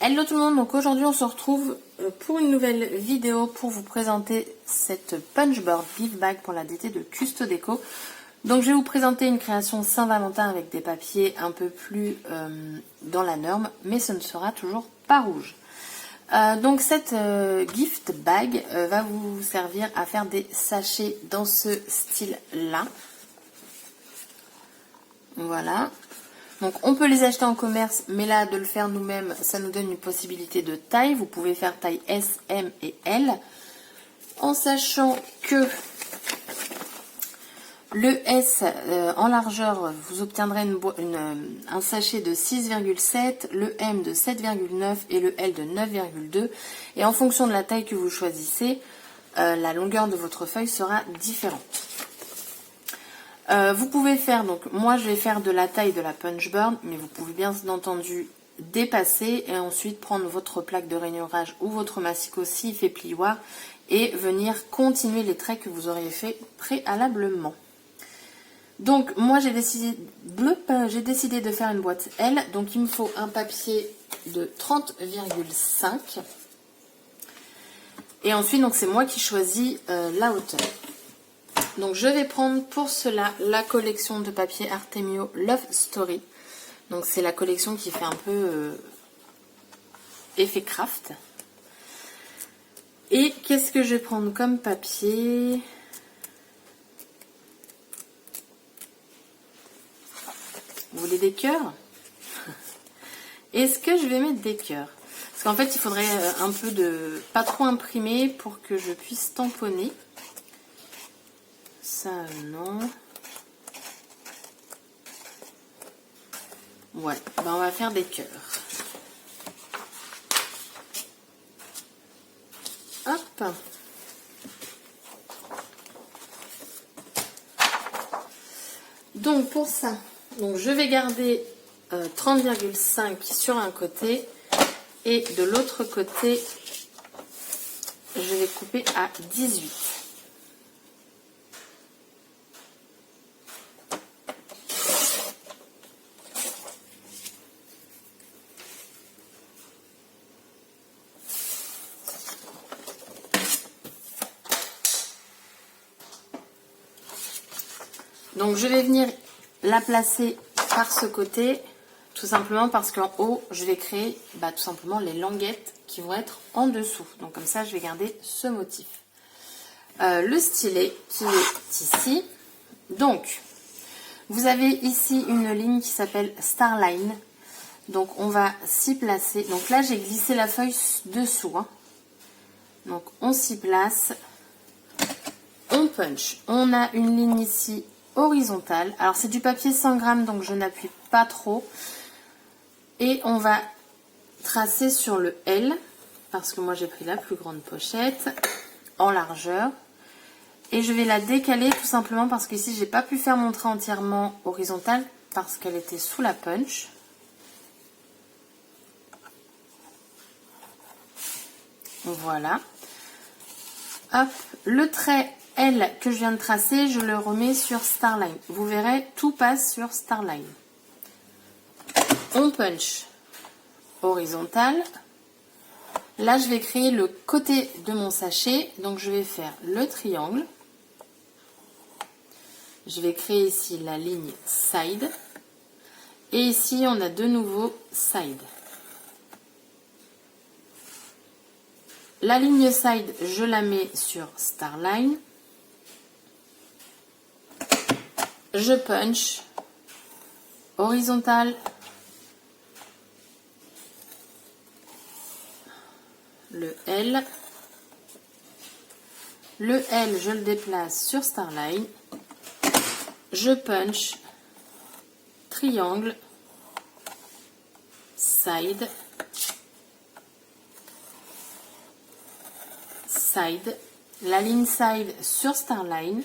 Hello tout le monde, donc aujourd'hui on se retrouve pour une nouvelle vidéo pour vous présenter cette punchboard gift bag pour la DT de Custo Déco. Donc je vais vous présenter une création Saint-Valentin avec des papiers un peu plus dans la norme, mais ce ne sera toujours pas rouge. Donc cette gift bag va vous servir à faire des sachets dans ce style là. Voilà. Donc on peut les acheter en commerce, mais là de le faire nous-mêmes, ça nous donne une possibilité de taille. Vous pouvez faire taille S, M et L. En sachant que le S en largeur, vous obtiendrez un sachet de 6,7, le M de 7,9 et le L de 9,2. Et en fonction de la taille que vous choisissez, la longueur de votre feuille sera différente. Vous pouvez faire, donc moi je vais faire de la taille de la punchboard, mais vous pouvez bien entendu dépasser et ensuite prendre votre plaque de rainurage ou votre massicot s'il fait plioir et venir continuer les traits que vous auriez fait préalablement. Donc moi j'ai décidé de faire une boîte L, donc il me faut un papier de 30,5 et ensuite donc c'est moi qui choisis la hauteur. Donc je vais prendre pour cela la collection de papier Artemio Love Story. Donc c'est la collection qui fait un peu effet craft. Et qu'est-ce que je vais prendre comme papier? Vous voulez des cœurs? Est-ce que je vais mettre des cœurs? Parce qu'en fait il faudrait un peu de... pas trop imprimer pour que je puisse tamponner. Ça, non. Ouais, ben on va faire des cœurs. Hop. Donc pour ça, donc je vais garder 30,5 sur un côté et de l'autre côté, je vais couper à 18. Donc je vais venir la placer par ce côté, tout simplement parce qu'en haut, je vais créer tout simplement les languettes qui vont être en dessous. Donc comme ça, je vais garder ce motif. Le stylet qui est ici. Donc, vous avez ici une ligne qui s'appelle Starline. Donc on va s'y placer. Donc là, j'ai glissé la feuille dessous. Hein. Donc on s'y place. On punch. On a une ligne ici horizontale. Alors c'est du papier 100 grammes, donc je n'appuie pas trop. Et on va tracer sur le L, parce que moi j'ai pris la plus grande pochette, en largeur. Et je vais la décaler tout simplement parce qu'ici j'ai pas pu faire mon trait entièrement horizontal, parce qu'elle était sous la punch. Voilà. Hop, le trait L que je viens de tracer, je le remets sur Starline. Vous verrez, tout passe sur Starline. On punch horizontal. Là, je vais créer le côté de mon sachet. Donc, je vais faire le triangle. Je vais créer ici la ligne side. Et ici, on a de nouveau side. La ligne side, je la mets sur Starline. Je punch horizontal, le L, je le déplace sur Starline, je punch, triangle, side, side, la ligne side sur Starline,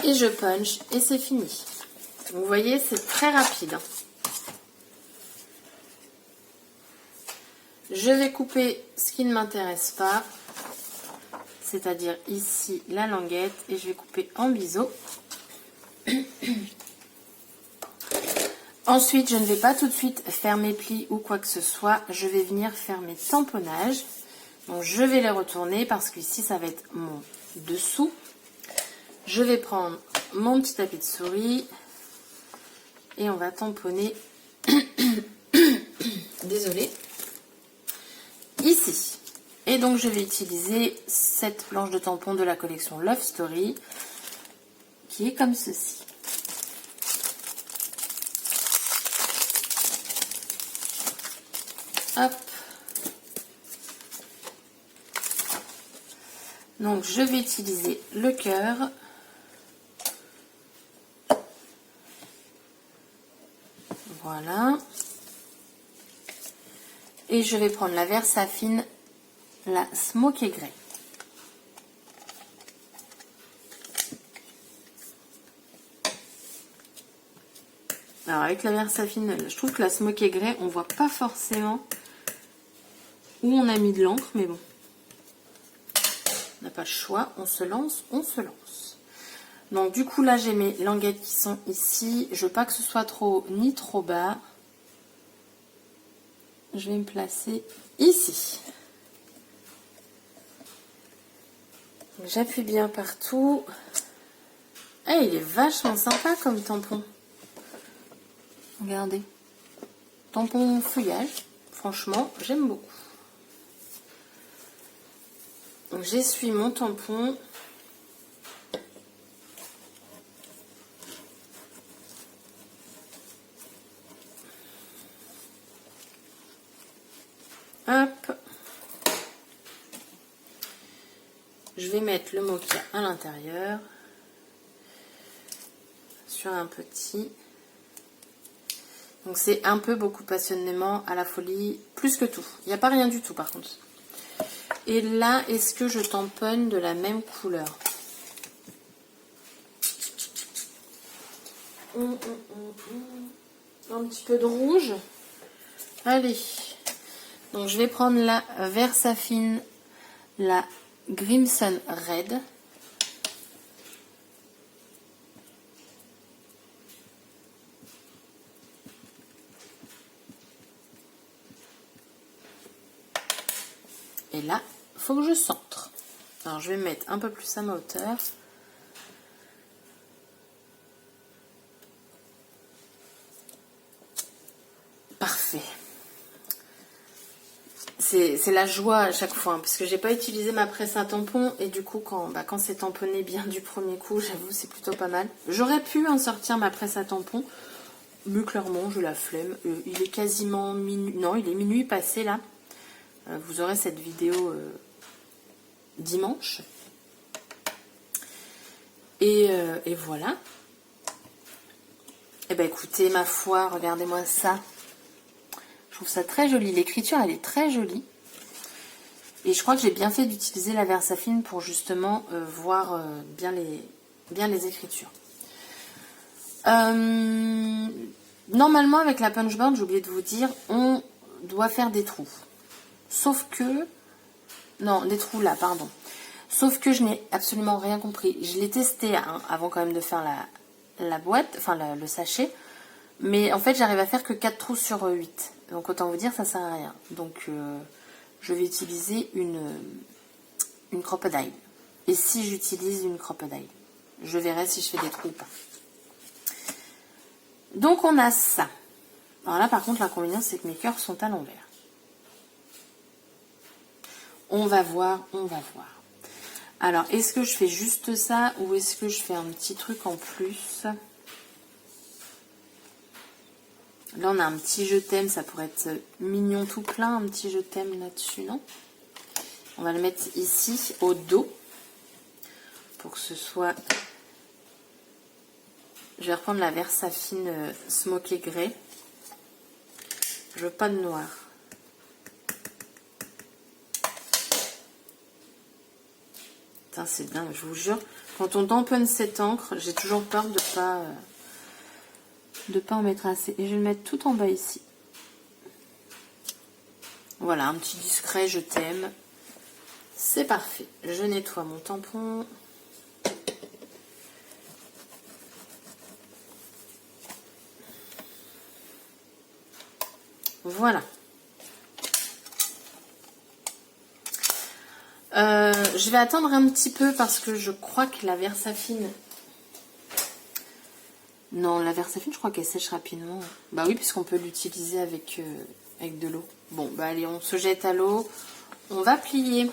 et je punch et c'est fini. Vous voyez, c'est très rapide. Hein. Je vais couper ce qui ne m'intéresse pas, c'est-à-dire ici la languette, et je vais couper en biseau. Ensuite, je ne vais pas tout de suite faire mes plis ou quoi que ce soit. Je vais venir faire mes tamponnages. Donc, je vais les retourner parce qu'ici, ça va être mon dessous. Je vais prendre mon petit tapis de souris et on va tamponner. Désolée. Ici. Et donc, je vais utiliser cette planche de tampon de la collection Love Story qui est comme ceci. Hop. Donc, je vais utiliser le cœur. Voilà. Et je vais prendre la Versafine, la Smoky Grey. Alors, avec la Versafine, je trouve que la Smoky Grey, on voit pas forcément où on a mis de l'encre, mais bon. On n'a pas le choix, on se lance, on se lance. Donc du coup là j'ai mes languettes qui sont ici. Je veux pas que ce soit trop haut ni trop bas. Je vais me placer ici. J'appuie bien partout. Ah, il est vachement sympa comme tampon. Regardez. Tampon feuillage. Franchement, j'aime beaucoup. Donc j'essuie mon tampon. Hop. Je vais mettre le mocha à l'intérieur. Sur un petit. Donc c'est un peu beaucoup passionnément à la folie. Plus que tout. Il n'y a pas rien du tout par contre. Et là, est-ce que je tamponne de la même couleur? Un petit peu de rouge. Allez. Donc je vais prendre la Versafine, la Crimson Red. Et là, il faut que je centre. Alors je vais mettre un peu plus à ma hauteur. Parfait. C'est la joie à chaque fois, hein, parce que j'ai pas utilisé ma presse à tampon et du coup quand c'est tamponné bien du premier coup, j'avoue c'est plutôt pas mal. J'aurais pu en sortir ma presse à tampon, mais clairement je la flemme. Il est quasiment minuit, non il est minuit passé là. Vous aurez cette vidéo dimanche. Et voilà. Et ben écoutez, ma foi, regardez-moi ça. Je trouve ça très joli. L'écriture, elle est très jolie. Et je crois que j'ai bien fait d'utiliser la Versafine pour justement voir bien les écritures. Normalement, avec la punchboard, j'ai oublié de vous dire, on doit faire des trous. Sauf que... Non, des trous là, pardon. Sauf que je n'ai absolument rien compris. Je l'ai testé hein, avant quand même de faire la boîte, enfin le sachet. Mais en fait, j'arrive à faire que 4 trous sur 8. Donc autant vous dire, ça sert à rien. Donc je vais utiliser une crocodile. Et si j'utilise une crocodile, je verrai si je fais des trous ou pas. Donc on a ça. Alors là par contre, l'inconvénient c'est que mes cœurs sont à l'envers. On va voir, on va voir. Alors, est-ce que je fais juste ça ou est-ce que je fais un petit truc en plus? Là, on a un petit je t'aime, ça pourrait être mignon tout plein, un petit je t'aime là-dessus, non? On va le mettre ici, au dos, pour que ce soit... Je vais reprendre la Versafine Smoky Grey. Je veux pas de noir. C'est dingue, je vous jure. Quand on tamponne cette encre, j'ai toujours peur de pas en mettre assez. Et je vais le mettre tout en bas ici. Voilà, un petit discret, je t'aime. C'est parfait. Je nettoie mon tampon. Voilà. Je vais attendre un petit peu parce que je crois que la Versafine... Non, la Versafine, je crois qu'elle sèche rapidement. Bah oui, puisqu'on peut l'utiliser avec de l'eau. Bon, bah allez, on se jette à l'eau. On va plier.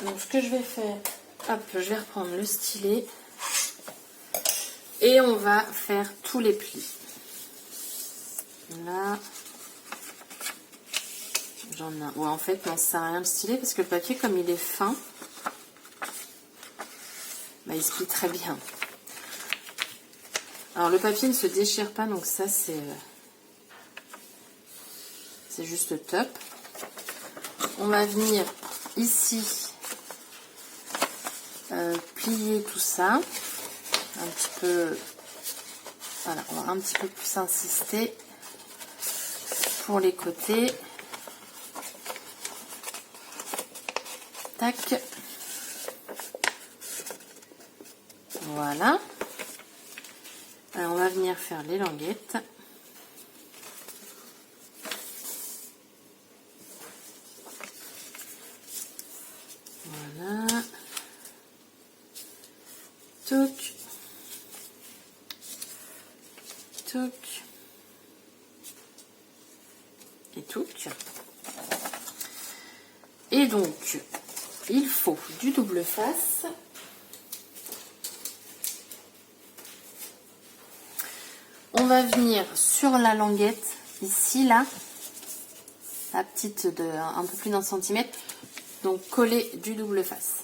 Donc, ce que je vais faire... Hop, je vais reprendre le stylet. Et on va faire tous les plis. Là... J'en ai un. Ouais, en fait, non, ça sert à rien de styler parce que le papier, comme il est fin, bah, il se plie très bien. Alors, le papier ne se déchire pas, donc ça, c'est juste top. On va venir ici plier tout ça. Un petit peu... Voilà, on va un petit peu plus insister pour les côtés. Tac. Voilà. Alors, on va venir faire les languettes. Voilà. Touc. Touc. Et touc. Et donc, il faut du double face. On va venir sur la languette, ici, là, la petite de un peu plus d'un centimètre, donc coller du double face.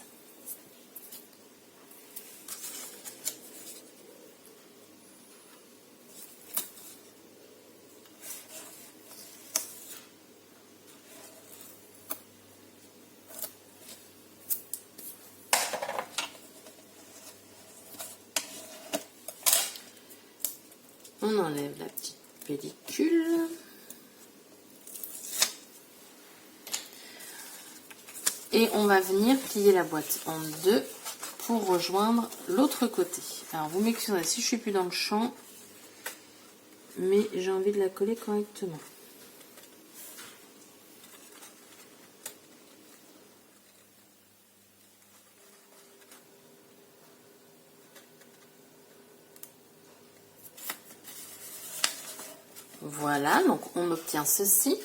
On enlève la petite pellicule. Et on va venir plier la boîte en deux pour rejoindre l'autre côté. Alors vous m'excuserez si je suis plus dans le champ, mais j'ai envie de la coller correctement. Voilà, donc on obtient ceci.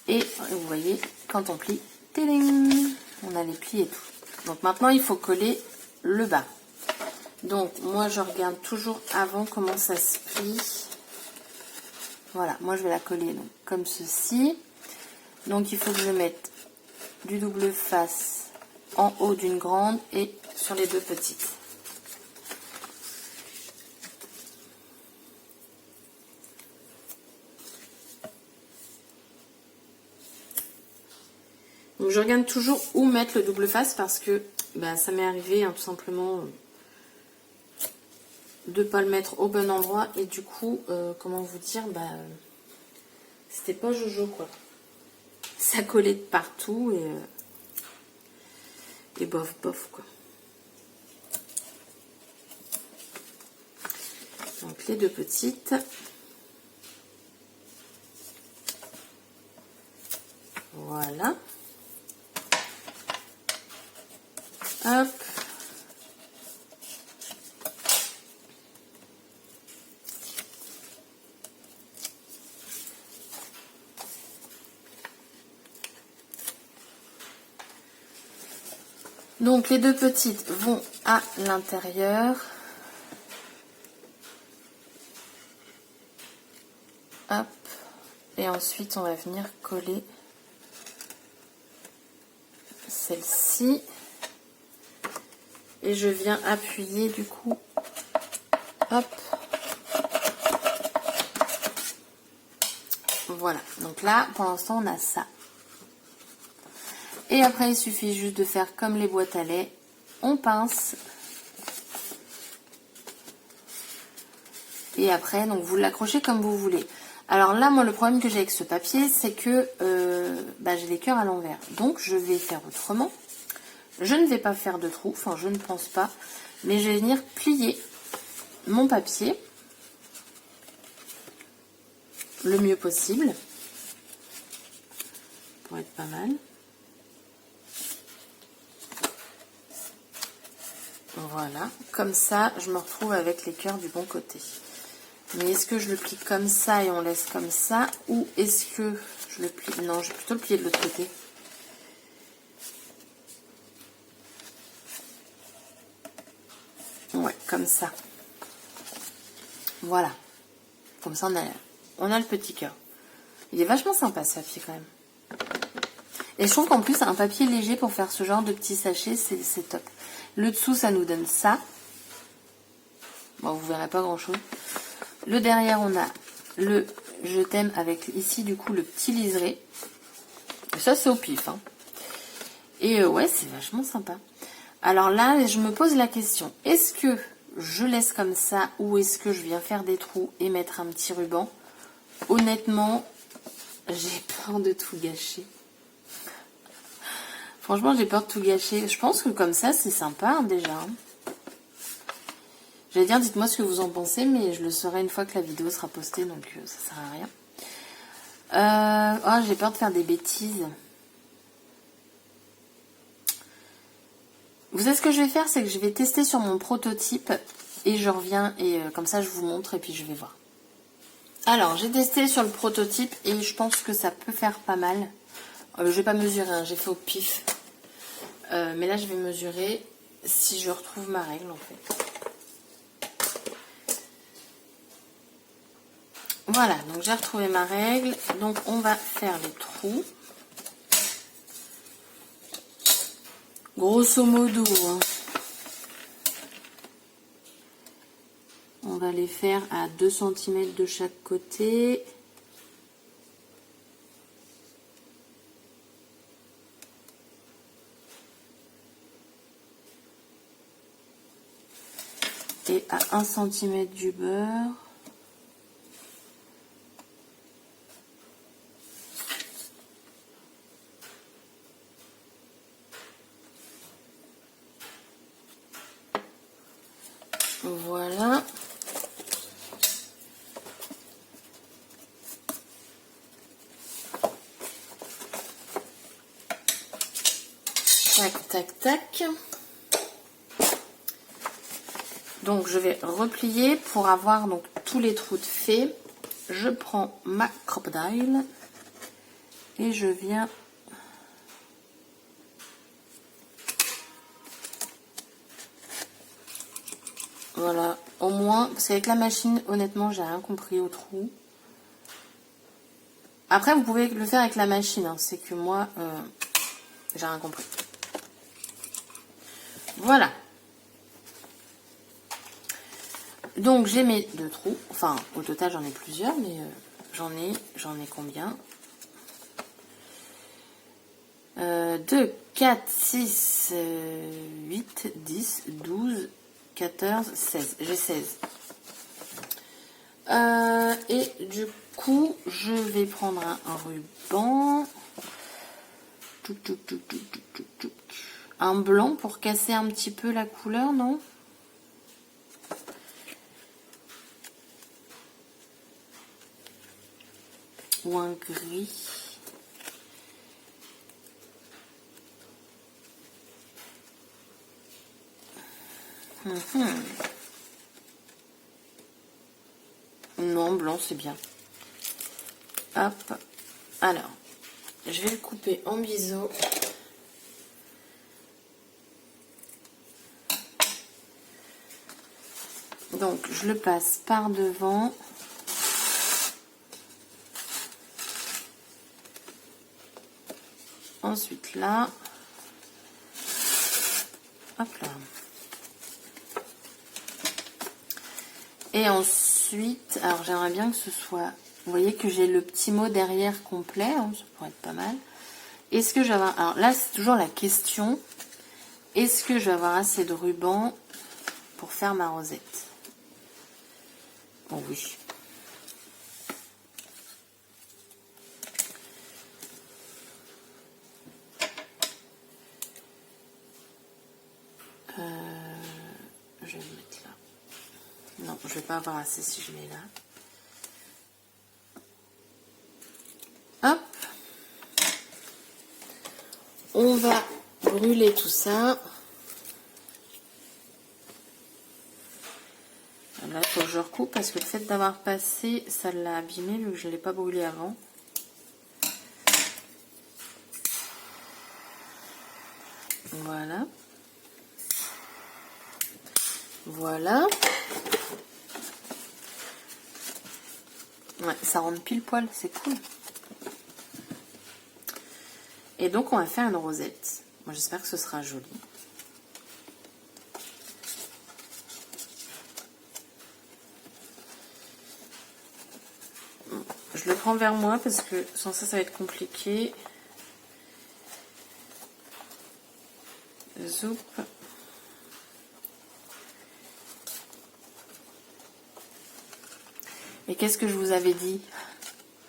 Et vous voyez, quand on plie, téling, on a les plis et tout. Donc maintenant, il faut coller le bas. Donc moi, je regarde toujours avant comment ça se plie. Voilà, moi je vais la coller donc, comme ceci. Donc il faut que je mette du double face en haut d'une grande et sur les deux petites. Donc je regarde toujours où mettre le double face parce que bah, ça m'est arrivé tout simplement de ne pas le mettre au bon endroit et du coup, comment vous dire, c'était pas jojo quoi. Ça collait de partout et bof bof quoi. Donc les deux petites. Voilà. Hop. Donc les deux petites vont à l'intérieur. Hop. Et ensuite on va venir coller celle-ci. Et je viens appuyer du coup. Hop. Voilà. Donc là, pour l'instant, on a ça. Et après, il suffit juste de faire comme les boîtes à lait. On pince. Et après, donc vous l'accrochez comme vous voulez. Alors là, moi, le problème que j'ai avec ce papier, c'est que j'ai les cœurs à l'envers. Donc, je vais faire autrement. Je ne vais pas faire de trou, enfin, je ne pense pas. Mais je vais venir plier mon papier. le mieux possible. Pour être pas mal. Voilà, comme ça, je me retrouve avec les cœurs du bon côté. Mais est-ce que je le plie comme ça et on laisse comme ça, ou est-ce que je le plie... Non, je vais plutôt le plier de l'autre côté. Ouais, comme ça. Voilà. Comme ça, on a le petit cœur. Il est vachement sympa, ce papier, quand même. Et je trouve qu'en plus, un papier léger pour faire ce genre de petits sachets, c'est top. Le dessous, ça nous donne ça. Bon, vous verrez pas grand-chose. Le derrière, on a le je t'aime avec ici, du coup, le petit liseré. Et ça, c'est au pif. Hein. Et ouais, c'est vachement sympa. Alors là, je me pose la question. Est-ce que je laisse comme ça ou est-ce que je viens faire des trous et mettre un petit ruban? Honnêtement, j'ai peur de tout gâcher. Franchement, j'ai peur de tout gâcher. Je pense que comme ça, c'est sympa hein, déjà. Hein. J'allais dire, dites-moi ce que vous en pensez, mais je le saurai une fois que la vidéo sera postée, donc ça sert à rien. Oh, j'ai peur de faire des bêtises. Vous savez ce que je vais faire, c'est que je vais tester sur mon prototype et je reviens et comme ça je vous montre et puis je vais voir. Alors, j'ai testé sur le prototype et je pense que ça peut faire pas mal. Je vais pas mesurer, hein, j'ai fait au pif. Mais là, je vais mesurer si je retrouve ma règle en fait. Voilà, donc j'ai retrouvé ma règle. Donc on va faire les trous. Grosso modo, hein, on va les faire à 2 cm de chaque côté. Et à 1 cm du beurre. Voilà. Tac, tac, tac. Donc je vais replier pour avoir donc tous les trous de faits. Je prends ma crocodile et je viens voilà, au moins, parce qu'avec la machine, honnêtement, j'ai rien compris au trou. Après, vous pouvez le faire avec la machine, hein, c'est que moi, j'ai rien compris. Voilà. Donc, j'ai mes 2 trous. Enfin, au total, j'en ai plusieurs, mais j'en ai combien 2, 4, 6, 8, 10, 12, 14, 16. J'ai 16. Et du coup, je vais prendre un ruban. Un blanc pour casser un petit peu la couleur, non? Ou un gris. Non, blanc, c'est bien. Hop. Alors, je vais le couper en biseau. Donc, je le passe par devant. Ensuite, là. Hop là. Et ensuite, alors j'aimerais bien que ce soit... Vous voyez que j'ai le petit mot derrière complet. Hein, ça pourrait être pas mal. Est-ce que je vais avoir... Alors là, c'est toujours la question. Est-ce que je vais avoir assez de ruban pour faire ma rosette? Bon, oui. Je vais le mettre là. Non, je vais pas avoir assez si je mets là. On va brûler tout ça. Là, il faut que je recoupe parce que le fait d'avoir passé, ça l'a abîmé vu que je ne l'ai pas brûlé avant. Voilà. Voilà. Ouais, ça rentre pile poil, c'est cool. Et donc, on va faire une rosette. Moi, j'espère que ce sera joli. Je le prends vers moi parce que sans ça, ça va être compliqué. Zoup. Et qu'est-ce que je vous avais dit?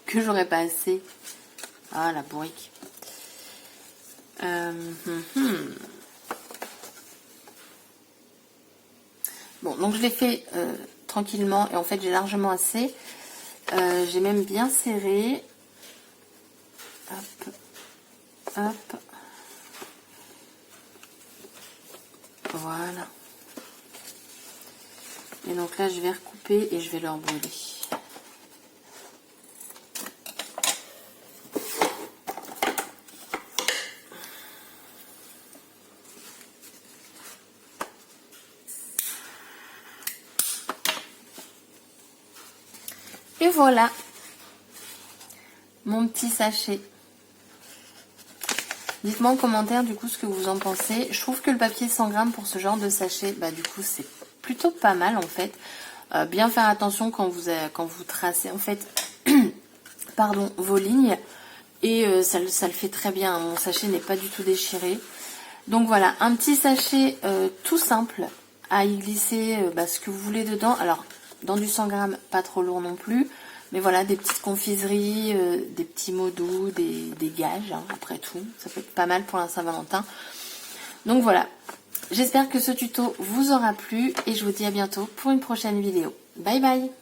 Que j'aurais pas assez. Ah, la bourrique. Bon, donc je l'ai fait tranquillement et en fait j'ai largement assez. J'ai même bien serré. Hop, hop. Voilà. Et donc là je vais recouper et je vais le rebrûler. Et voilà mon petit sachet. Dites-moi en commentaire du coup ce que vous en pensez. Je trouve que le papier 100 grammes pour ce genre de sachet, bah du coup c'est plutôt pas mal en fait. Bien faire attention quand vous tracez en fait pardon, vos lignes. Et ça le fait très bien. Mon sachet n'est pas du tout déchiré. Donc voilà, un petit sachet tout simple à y glisser ce que vous voulez dedans. Alors, dans du 100 grammes, pas trop lourd non plus. Mais voilà, des petites confiseries, des petits mots doux, des gages, hein, après tout. Ça peut être pas mal pour la Saint-Valentin. Donc voilà, j'espère que ce tuto vous aura plu et je vous dis à bientôt pour une prochaine vidéo. Bye bye!